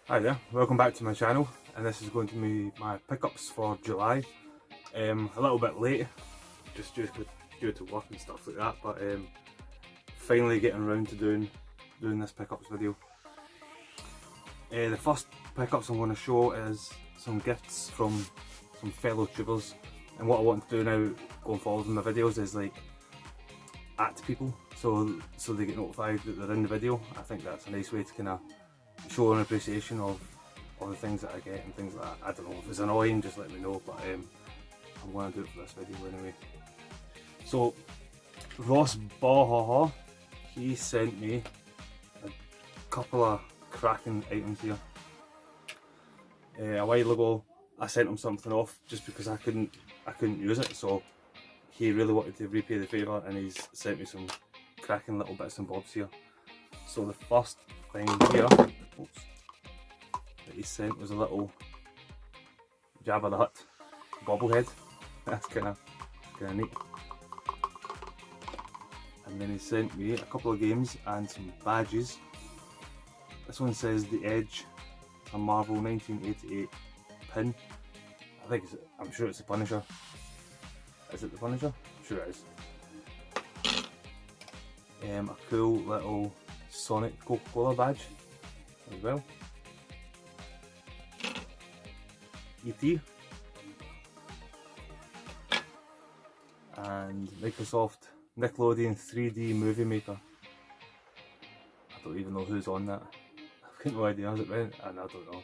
Hi there, welcome back to my channel, and this is going to be my pickups for July. A little bit late, just due to work and stuff like that, but finally getting around to doing this pickups video. The first pickups I'm going to show is some gifts from some fellow tubers, and what I want to do now going forward in my videos is like at people so they get notified that they're in the video. I think that's a nice way to kind of show an appreciation of the things that I get and things like that. I don't know if it's annoying, just let me know, but I'm going to do it for this video anyway. So Ross Bahaha, he sent me a couple of cracking items here. A while ago I sent him something off just because I couldn't use it, so he really wanted to repay the favour and he's sent me some cracking little bits and bobs here. So the first thing here that he sent was a little Jabba the Hutt bobblehead. That's kind of neat. And then he sent me a couple of games and some badges. This one says The Edge, a Marvel 1988 pin. I'm sure it's the Punisher. Is it the Punisher? I'm sure it is. A cool little Sonic Coca-Cola badge as well. E.T. and Microsoft Nickelodeon 3D Movie Maker. I don't even know who's on that. I've got no idea. Is it Ren? I don't know.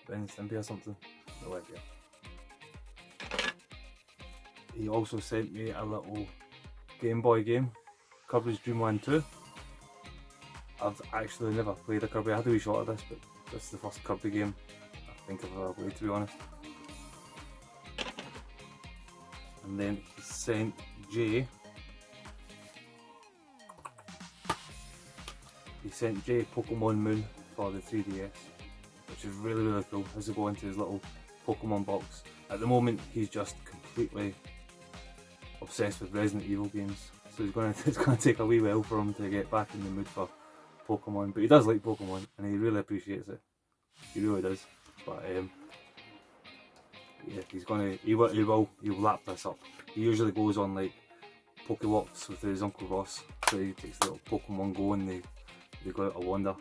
Ren and Stimpy or something? No idea. He also sent me a little Game Boy game, Kirby's Dream Land 2. I've actually never played a Kirby. I had a wee shot of this, but this is the first Kirby game I think I've ever played, to be honest. And then he sent Jay Pokemon Moon for the 3DS, which is really cool. As we go into his little Pokemon box. At the moment he's just completely obsessed with Resident Evil games, so it's going to take a wee while for him to get back in the mood for Pokemon, but he does like Pokemon and he really appreciates it. He really does. But yeah, he will lap this up. He usually goes on like Pokewalks with his Uncle Ross, so he takes the little Pokemon Go and they go out to wander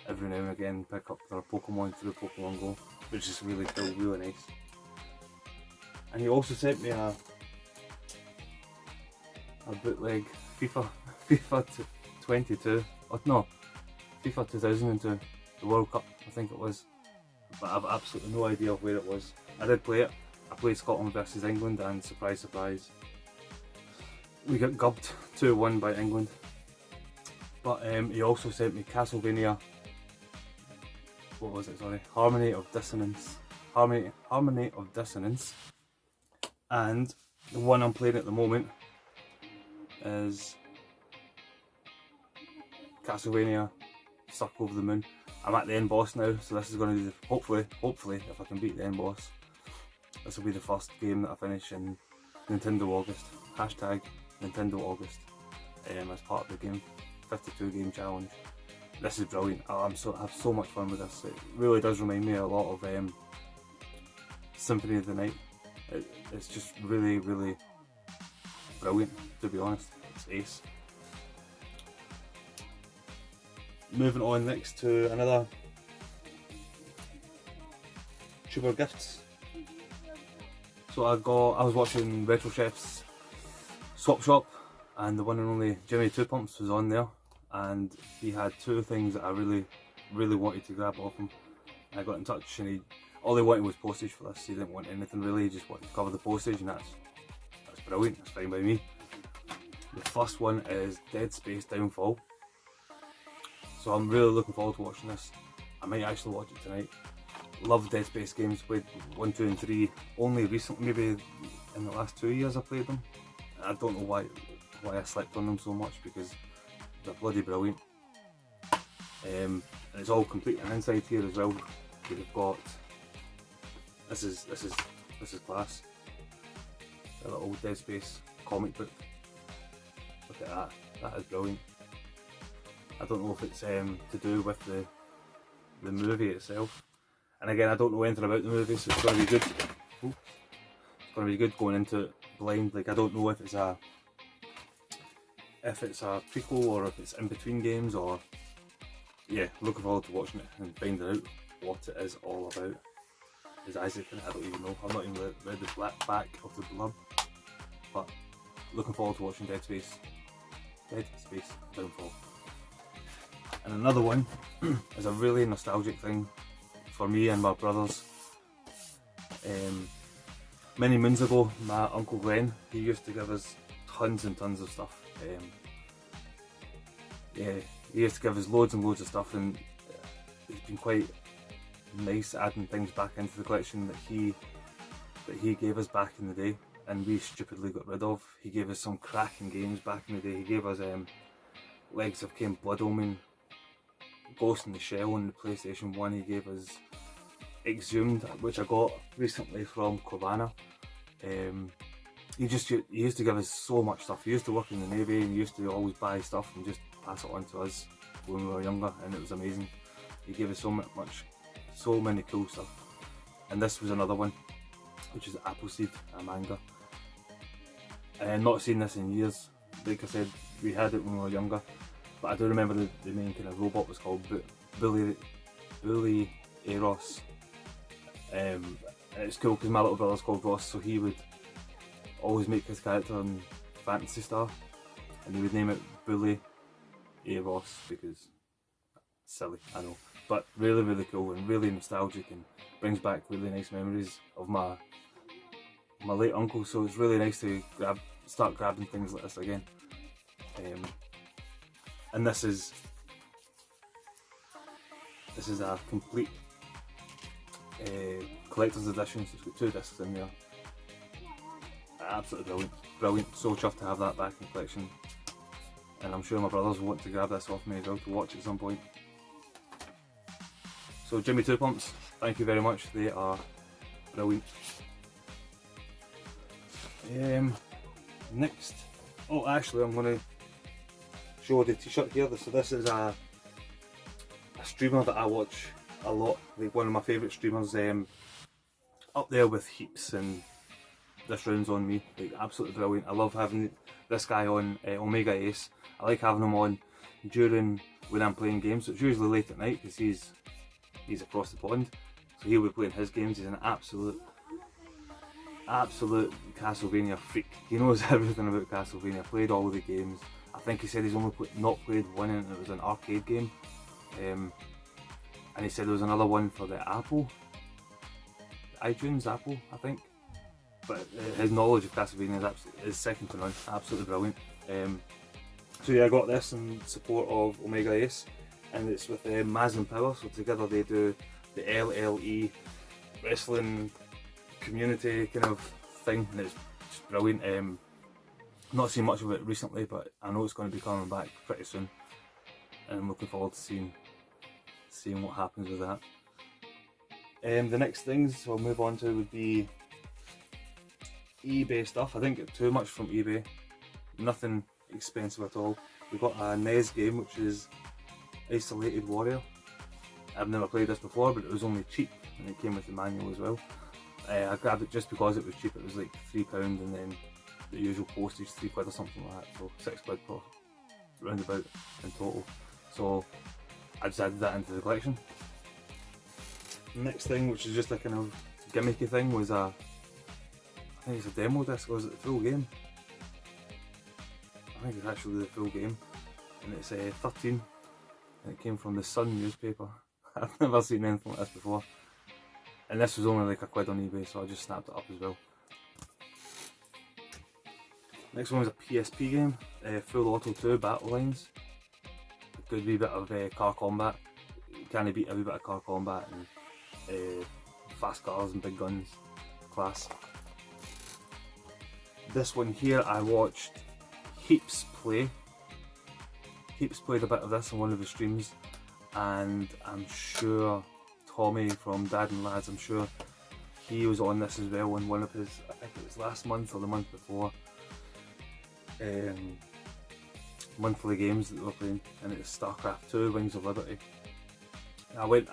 every now and again, pick up their Pokemon through Pokemon Go, which is really cool, really nice. And he also sent me a bootleg FIFA 22, or no, FIFA 2002, the World Cup I think it was, but I've absolutely no idea where it was. I did play it. I played Scotland versus England and surprise surprise, we got gubbed 2-1 by England. But he also sent me Castlevania, what was it, sorry, Harmony of Dissonance, and the one I'm playing at the moment is Castlevania Stuck Over the Moon. I'm at the end boss now, so this is going to be hopefully if I can beat the end boss, this will be the first game that I finish in Nintendo August. Hashtag Nintendo August, as part of the game 52 game challenge. This is brilliant. I have so much fun with this. It really does remind me a lot of Symphony of the Night. It's just really brilliant, to be honest. It's ace. Moving on next to another tuber gifts. So I was watching Retro Chef's Swap Shop and the one and only Jimmy Two Pumps was on there, and he had two things that I really wanted to grab off him. I got in touch and all he wanted was postage for this. He didn't want anything really, he just wanted to cover the postage, and that's brilliant, that's fine by me. The first one is Dead Space Downfall. So I'm really looking forward to watching this. I might actually watch it tonight. Love Dead Space games, played 1, 2 and 3 only recently, maybe in the last 2 years I played them. I don't know why I slept on them so much, because they're bloody brilliant. And it's all complete and inside here as well. We've got, this is class. A little Dead Space comic book. Look at that, that is brilliant. I don't know if it's to do with the movie itself, And again, I don't know anything about the movie, so it's going to be good. Ooh. It's going to be good going into it blind. Like, I don't know if it's a prequel or if it's in between games, or yeah, looking forward to watching it and finding out what it is all about. Is Isaac in it? I don't even know. I've not even read the back of the blurb, but looking forward to watching Dead Space Downfall. And another one is a really nostalgic thing for me and my brothers. Many moons ago, my Uncle Glenn, he used to give us tons and tons of stuff. Yeah, he used to give us loads and loads of stuff, and it's been quite nice adding things back into the collection that he gave us back in the day, and we stupidly got rid of. He gave us some cracking games back in the day. He gave us Legacy of Kain, Blood Omen, Ghost in the Shell on the PlayStation 1. He gave us Exhumed, which I got recently from Corvana. He used to give us so much stuff. He used to work in the Navy, and he used to always buy stuff and just pass it on to us when we were younger, and it was amazing. He gave us so many cool stuff. And this was another one, which is Appleseed, a manga. Not seen this in years. Like I said, we had it when we were younger, but I do remember the main kind of robot was called Bully Eros. And it's cool because my little brother's called Ross, so he would always make his character on Phantasy Star, and he would name it Bully Eros because silly, I know, but really, really cool and really nostalgic, and brings back really nice memories of my late uncle. So it's really nice to start grabbing things like this again. And this is a complete collector's edition, so it's got 2 discs in there. Absolutely brilliant. So chuffed to have that back in the collection, and I'm sure my brothers will want to grab this off me as well to watch at some point. So Jimmy Two Pumps, thank you very much, they are brilliant. Next, actually I'm going to show the t-shirt here. So this is a streamer that I watch a lot, like one of my favourite streamers, up there with Heaps and This Round's on Me, like absolutely brilliant. I love having this guy on, Omega Ace. I like having him on during when I'm playing games, so it's usually late at night because he's across the pond, so he'll be playing his games. He's an absolute Castlevania freak. He knows everything about Castlevania, played all of the games. I think he said he's only not played one, and it was an arcade game. And he said there was another one for the Apple, iTunes Apple, I think. But his knowledge of Castlevania is second to none. Absolutely brilliant. So yeah, I got this in support of Omega Ace, and it's with Maz and Power. So together they do the LLE wrestling community kind of thing, and it's just brilliant. Not seen much of it recently, but I know it's going to be coming back pretty soon, and I'm looking forward to seeing what happens with that. The next things I'll move on to would be eBay stuff. I didn't get too much from eBay, nothing expensive at all. We got a NES game which is Isolated Warrior. I've never played this before, but it was only cheap and it came with the manual as well. I grabbed it just because it was cheap. It was like £3 and then the usual postage, £3 or something like that, so £6 per roundabout in total. So I just added that into the collection. Next thing, which is just a kind of gimmicky thing, was I think it's a demo disc, or is it the full game? I think it's actually the full game, and it's 13, and it came from the Sun newspaper. I've never seen anything like this before, and this was only like £1 on eBay, so I just snapped it up as well. Next one was a PSP game, Full Auto 2 Battle Lines. A good wee bit of car combat. You can't beat a wee bit of car combat and fast cars and big guns class. This one here I watched Heaps play. Heaps played a bit of this on one of his streams, and I'm sure Tommy from Dad and Lads, I'm sure he was on this as well on one of his, I think it was last month or the month before, monthly games that they were playing, and it's StarCraft 2 Wings of Liberty. I went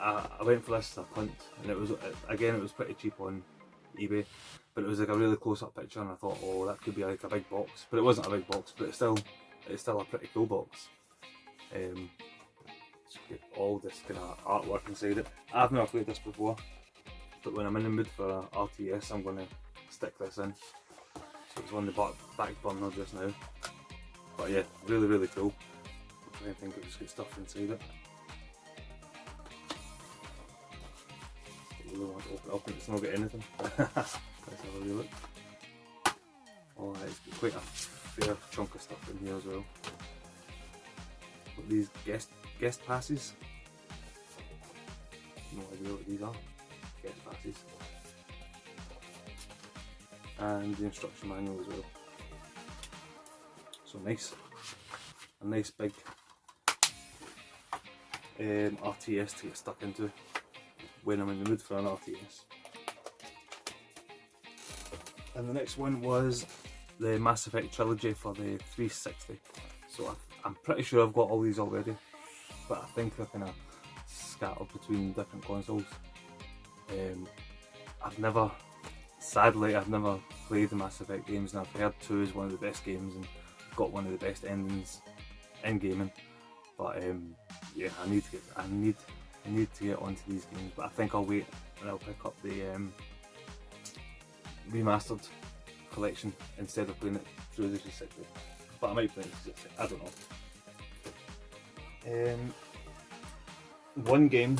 for this as a punt, and it was pretty cheap on eBay, but it was like a really close-up picture, and I thought, oh, that could be like a big box, but it wasn't a big box, but it's still a pretty cool box. It's got all this kind of artwork inside it. I've never played this before, but when I'm in the mood for RTS, I'm going to stick this in. So it's on the back burner just now. But yeah, really, really cool. I think it's got stuff inside it. I really want to open it up and it's not got anything. Let's have a wee look. Oh, it's got quite a fair chunk of stuff in here as well. Got these guest passes. No idea what these are. Guest passes. And the instruction manual as well. So nice. A nice big RTS to get stuck into when I'm in the mood for an RTS. And the next one was the Mass Effect trilogy for the 360. So I'm pretty sure I've got all these already, but I think they're kind of scattered between different consoles. Sadly, I've never played the Mass Effect games, and I've heard 2 is one of the best games and got one of the best endings in gaming. But yeah, I need to get onto these games. But I think I'll wait and I'll pick up the remastered collection instead of playing it through the 360. But I might play it through the 360. I don't know.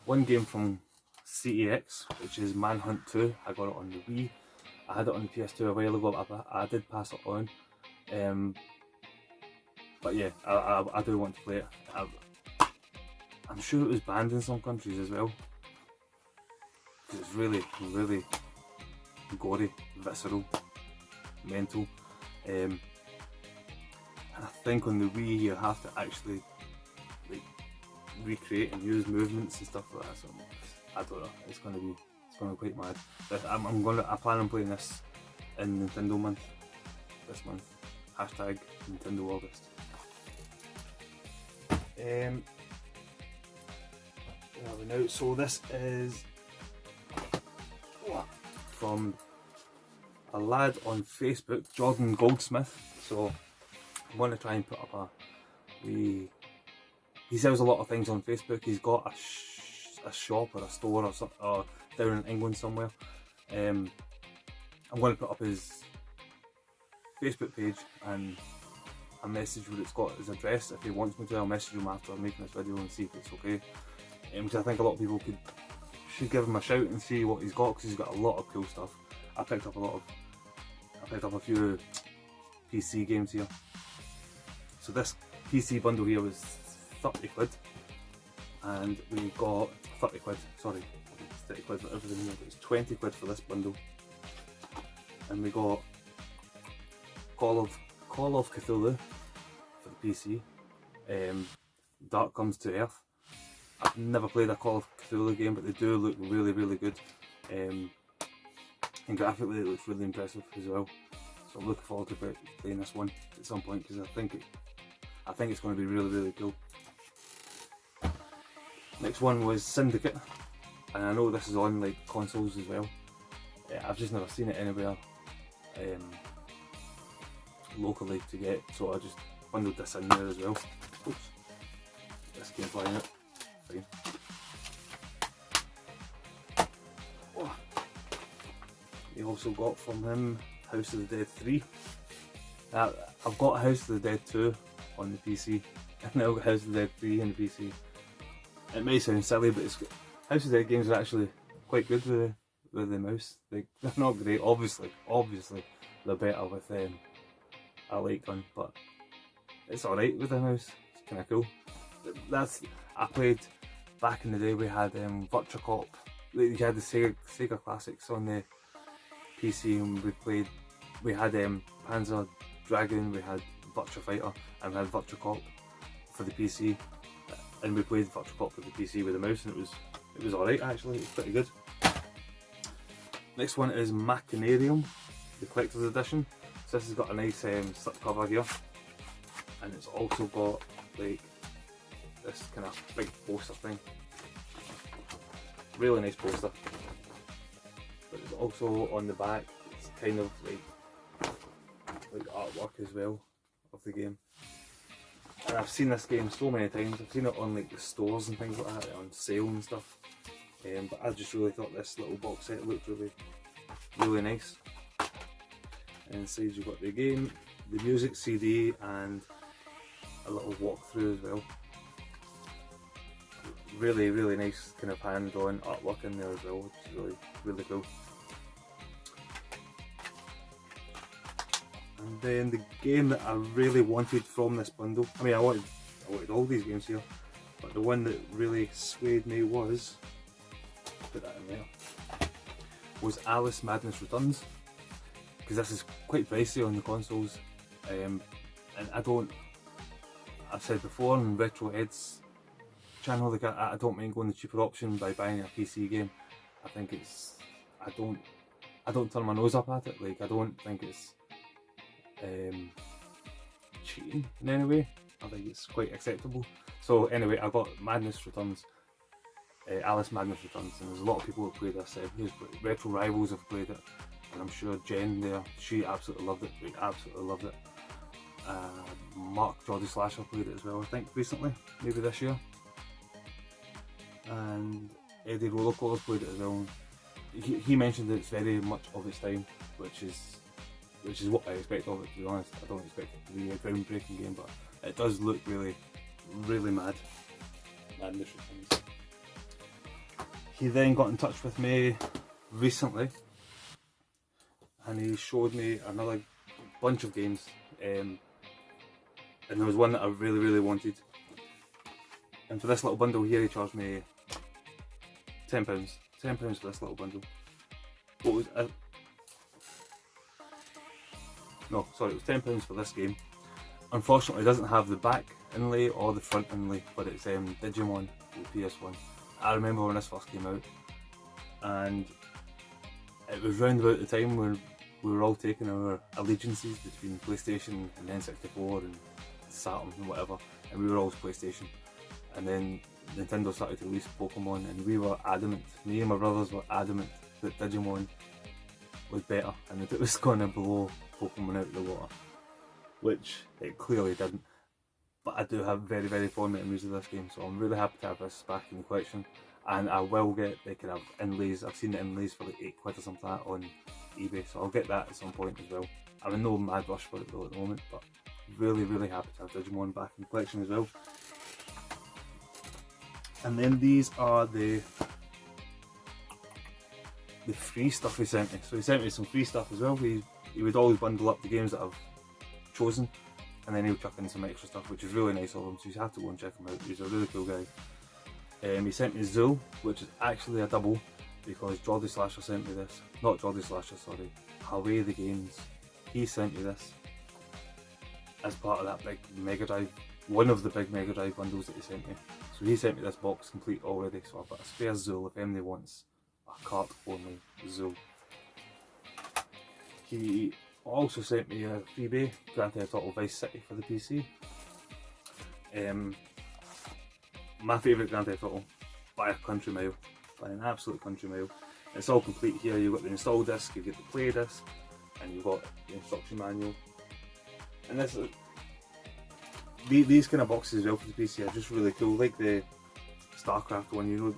One game from CEX, which is Manhunt 2. I got it on the Wii. I had it on the PS2 a while ago, but I did pass it on. But yeah, I do want to play it. I'm sure it was banned in some countries as well. It's really, really gory, visceral, mental. And I think on the Wii you have to actually like recreate and use movements and stuff like that. So I don't know. It's gonna be quite mad. But I plan on playing this in Nintendo month this month. Hashtag Nintendo August. So this is from a lad on Facebook, Jordan Goldsmith. So I want to try and put up he sells a lot of things on Facebook. He's got a shop or a store or something, or down in England somewhere. I'm going to put up his Facebook page and a message where it's got his address. If he wants me to, I'll message him after making this video and see if it's okay. Because I think a lot of people should give him a shout and see what he's got, because he's got a lot of cool stuff. I picked up a few PC games here. So this PC bundle here was 30 quid, and we got 30 quid. Sorry, it's 30 quid for everything here, but it's 20 quid for this bundle. And we got Call of Cthulhu for the PC. Dark Comes to Earth. I've never played a Call of Cthulhu game, but they do look really, really good. And graphically it looks really impressive as well. So I'm looking forward to playing this one at some point, because I think it's going to be really, really cool. Next one was Syndicate, and I know this is on like consoles as well. I've just never seen it anywhere locally to get, so I just bundled this in there as well. Oops, this came flying out. Fine. Oh. We also got from him House of the Dead 3. I've got House of the Dead 2 on the PC, and now I've got House of the Dead 3 on the PC. It may sound silly, but House of the Dead games are actually quite good with the mouse. They're not great, obviously they're better with a light gun, but it's alright with the mouse. It's kind of cool. I played back in the day. We had Virtua Cop. We had the Sega classics on the PC, and we had Panzer Dragoon, we had Virtua Fighter, and we had Virtua Cop for the PC. And we played Virtua Cop for the PC with a mouse, and it was alright actually. It was pretty good. Next one is Machinarium, the collector's edition. So this has got a nice slip cover here, and it's also got like this kind of big poster thing Really nice poster. But it's also on the back, it's kind of like artwork as well of the game. And I've seen this game so many times. I've seen it on like the stores and things like that, on sale and stuff. But I just really thought this little box set looked really nice. And inside you've got the game, the music CD, and a little walkthrough as well. Really nice kind of hand-drawn artwork in there as well, which is really cool. And then the game that I really wanted from this bundle, I mean I wanted all these games here, but the one that really swayed me was, put that in there, was Alice Madness Returns, because this is quite pricey on the consoles, and I've said before on Retro Ed's channel, like I don't mind going the cheaper option by buying a PC game. I think it's, I don't turn my nose up at it, like I don't think it's cheating in any way. I think it's quite acceptable. So anyway, I got Madness Returns, Alice Madness Returns, and there's a lot of people who play this. Retro Rivals have played it, and I'm sure Jen there, she absolutely loved it. We absolutely loved it. Mark Jolly Slasher played it as well, I think recently, maybe this year. And Eddie Rollercoaster played it as well. He mentioned that it's very much of its time, which is what I expect of it, to be honest. I don't expect it to be a groundbreaking game, but it does look really mad. Madness Returns. He then got in touch with me recently, and he showed me another bunch of games, and there was one that I really wanted. And for this little bundle here, he charged me £10. £10 for this little bundle. What was it? No, sorry, it was £10 for this game. Unfortunately, it doesn't have the back inlay or the front inlay, but it's Digimon, the PS1. I remember when this first came out, and it was round about the time when we were all taking our allegiances between PlayStation and N64 and Saturn and whatever, and we were always PlayStation. And then Nintendo started to release Pokemon, and we were adamant, me and my brothers were adamant, that Digimon was better and that it was going to blow Pokemon out of the water, which it clearly didn't. But I do have very fond memories of this game, so I'm really happy to have this back in the collection. And I will get, they can have inlays, I've seen the inlays for like £8 or something like that on eBay, so I'll get that at some point as well. I'm in no mad rush for it though at the moment, but really happy to have Digimon back in the collection as well. And then these are the free stuff he sent me. So he sent me some free stuff as well. He would always bundle up the games that I've chosen, and then he would chuck in some extra stuff, which is really nice of him, so you have to go and check him out. He's a really cool guy. He sent me Zool, which is actually a double, because Jolly Slasher sent me this. Not Jolly Slasher, sorry. Away the Games. He sent me this as part of that big Mega Drive, one of the big Mega Drive bundles that he sent me. So he sent me this box complete already, so I've got a spare Zool if anybody wants a cart only Zool. He also sent me a freebie, Grand Theft Auto Vice City for the PC. My favourite Grand Theft Auto by a country mile, by an absolute country mile. It's all complete here. You've got the install disc, you get the play disc, and you've got the instruction manual. And this is, these kind of boxes as well for the PC are just really cool, like the StarCraft one, you know,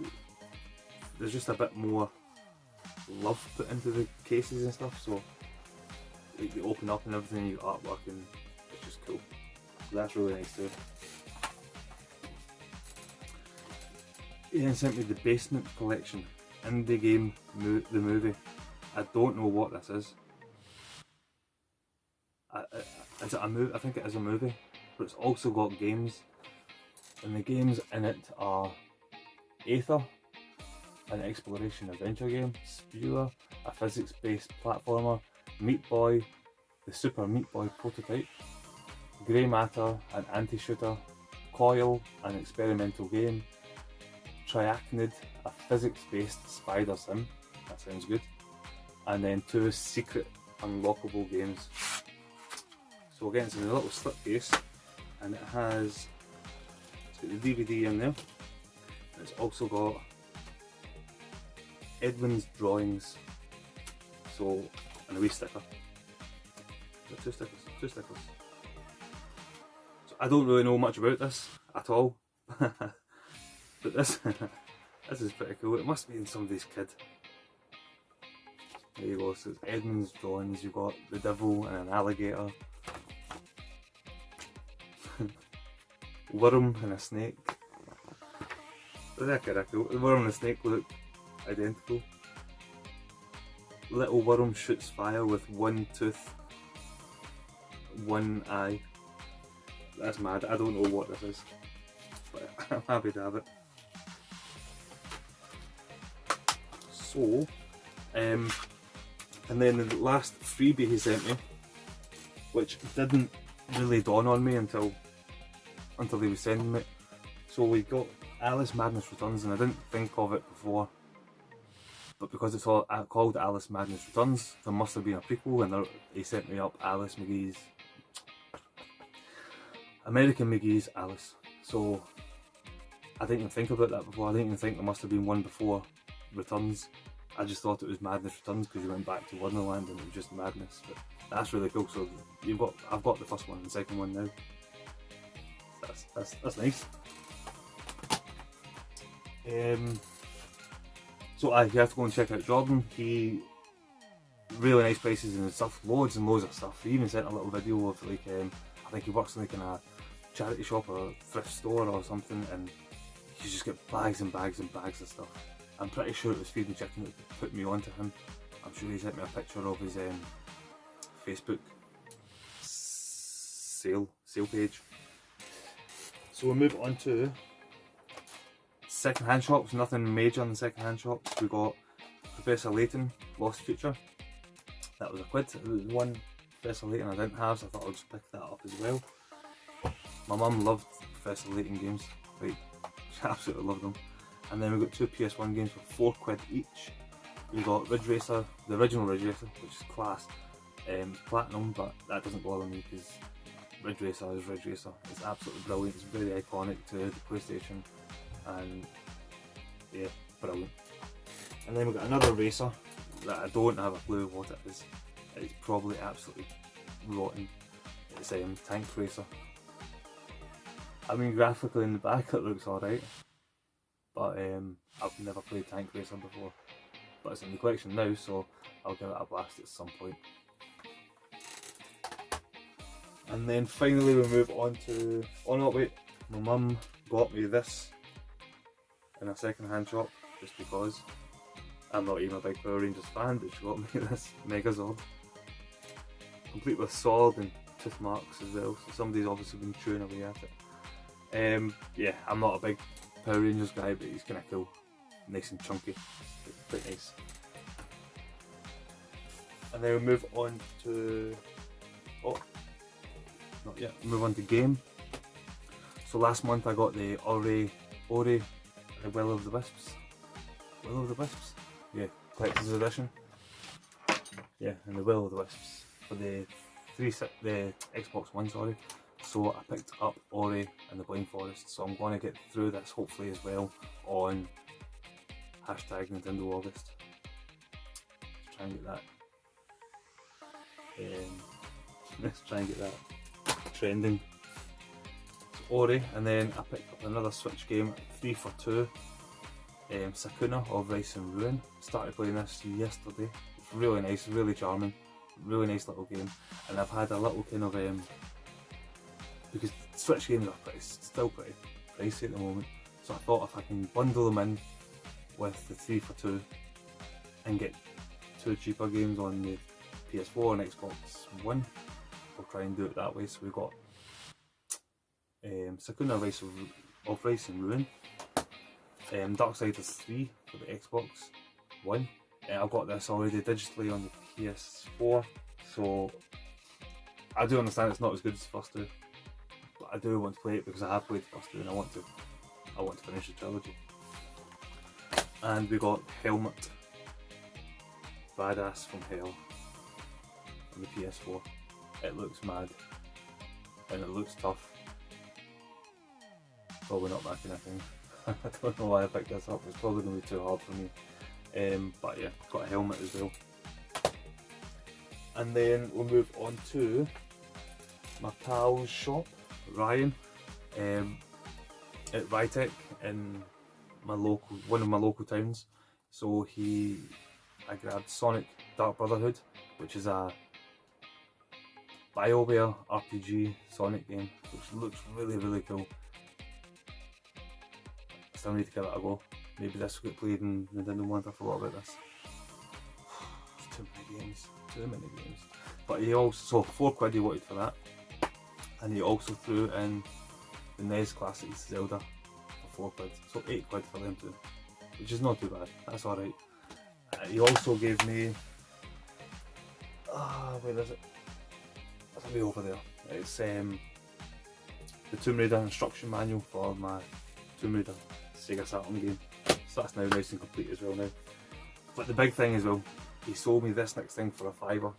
there's just a bit more love put into the cases and stuff, so like, they open up and everything, you got artwork and it's just cool. So that's really nice too. He then sent me the Basement Collection, Indie Game the Movie. I don't know what this is. Is it a movie? I think it is a movie, but it's also got games, and the games in it are Aether, an exploration adventure game, Spura, a physics-based platformer, Meat Boy, the Super Meat Boy prototype, Grey Matter, an anti-shooter, Coil, an experimental game, Triachnid, a physics-based spider sim, that sounds good, and then 2 secret unlockable games. So again, it's in a little slip case, and it's got the DVD in there, and it's also got Edmund's Drawings. So, and a wee sticker. Two stickers. Two stickers. So I don't really know much about this at all. But this this is pretty cool. It must be in somebody's kid. There you go, so it's Edmund's Drawings. You've got the devil and an alligator. Worm and a snake. They're kind of cool. The worm and the snake look identical. Little worm shoots fire with one tooth, one eye. That's mad. I don't know what this is, but I'm happy to have it. So, and then the last freebie he sent me, which didn't really dawn on me until he was sending it. So we got Alice Madness Returns, and I didn't think of it before, but because it's all called Alice Madness Returns, there must have been a prequel, and he sent me up Alice McGee's, American McGee's Alice. So I didn't even think about that before. I didn't even think there must have been one before Returns. I just thought it was Madness Returns because you went back to Wonderland and it was just madness. But that's really cool. So I've got the first one and the second one now. That's nice. So you have to go and check out Jordan. He really nice places and stuff, loads and loads of stuff. He even sent a little video of like I think he works in like in a charity shop or a thrift store or something, and you just get bags and bags and bags of stuff. I'm pretty sure it was Feed and Chicken that put me onto him. I'm sure he sent me a picture of his Facebook sale page. So we'll move on to second-hand shops. Nothing major in the second-hand shops. We got Professor Layton, Lost Future. That was £1. It was one Professor Layton I didn't have, so I thought I'll just pick that up as well. My mum loved Professor Layton games. Like, she absolutely loved them. And then we got two PS1 games for £4 each. We got Ridge Racer, the original Ridge Racer, which is class. Platinum, but that doesn't bother me because Ridge Racer is Ridge Racer. It's absolutely brilliant. It's very iconic to the PlayStation, and yeah, brilliant. And then we got another racer that I don't have a clue what it is. It's probably absolutely rotten. It's Tank Racer. I mean, graphically in the back it looks alright, but I've never played Tank Racer before. But it's in the collection now, so I'll give it a blast at some point. And then finally we move on to, oh no wait, my mum got me this in a second-hand shop just because. I'm not even a big Power Rangers fan, but she got me this Megazord, complete with sword and tooth marks as well, so somebody's obviously been chewing away at it. Yeah, I'm not a big Power Rangers guy, but he's kind of cool, nice and chunky, quite nice. And then we move on to, oh, not yet, move on to game. So last month I got the Ori, the Will of the Wisps. Will of the Wisps? Yeah, collector's edition. Yeah, and the Will of the Wisps for the Xbox One, sorry. So I picked up Ori and the Blind Forest, so I'm going to get through this hopefully as well on hashtag Nintendo August. Let's try and get that. Let's try and get that trending. So Ori, and then I picked up another Switch game, 3 for 2. Sakuna of Rice and Ruin. Started playing this yesterday. It's really nice, really charming, really nice little game. And I've had a little kind of because Switch games are still pretty pricey at the moment. So I thought if I can bundle them in with the 3 for 2 and get 2 cheaper games on the PS4 and Xbox One, I'll try and do it that way. So we've got Sakuna of Rice and Ruin. Darksiders 3 for the Xbox One. I've got this already digitally on the PS4, so I do understand it's not as good as the first two, but I do want to play it because I have played the first two and I want to finish the trilogy. And we got Helmet, Badass from Hell on the PS4. It looks mad and it looks tough. Probably not my kind of thing. I don't know why I picked this up, it's probably going to be too hard for me. But yeah, got a helmet as well. And then we'll move on to my pal's shop, Ryan, at Rytec in one of my local towns. So I grabbed Sonic Dark Brotherhood, which is a BioWare RPG Sonic game, which looks really cool. Still need to give it a go. Maybe this will get played in Nintendo Land. I forgot about this. There's too many games. But he also, so £4 he wanted for that. And he also threw in the NES Classics Zelda for £4, so £8 for them too, which is not too bad, that's alright. He also gave me, where is it? It's way over there. It's the Tomb Raider instruction manual for my Tomb Raider Sega Saturn game, so that's now nice and complete as well now. But the big thing as well, he sold me this next thing for £5,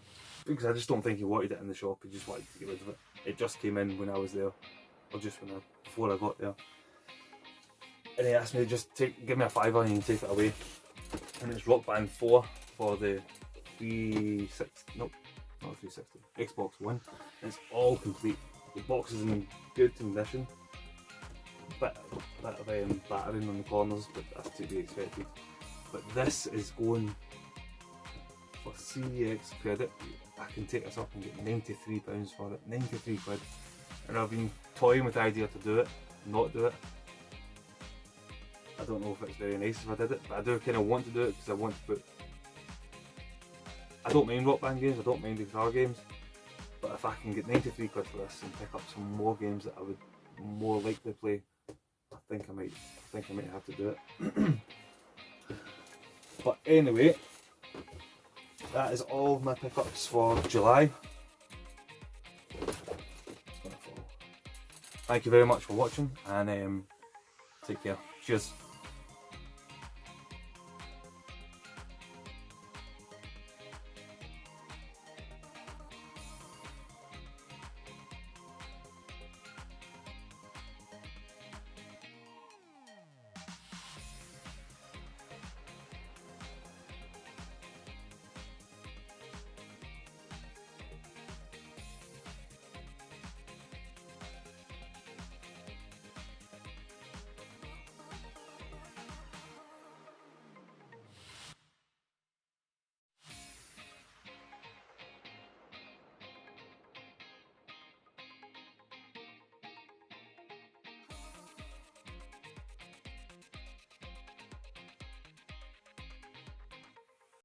because I just don't think he wanted it in the shop, he just wanted to get rid of it. It just came in when I was there, or just before I got there. And he asked me to just give me a £5 and you can take it away. And it's Rock Band 4 for the 360, nope, not 360, Xbox One. And it's all complete. The box is in good condition. Bit of battering on the corners, but that's to be expected. But this is going for CEX credit. I can take this up and get £93 for it, £93. And I've been toying with the idea to do it, not do it. I don't know if it's very nice if I did it, but I do kind of want to do it because I want to put... I don't mind Rock Band games, I don't mind the guitar games, but if I can get £93 for this and pick up some more games that I would more likely play, I think I might have to do it. But anyway, that is all of my pickups for July. Thank you very much for watching, and take care. Cheers.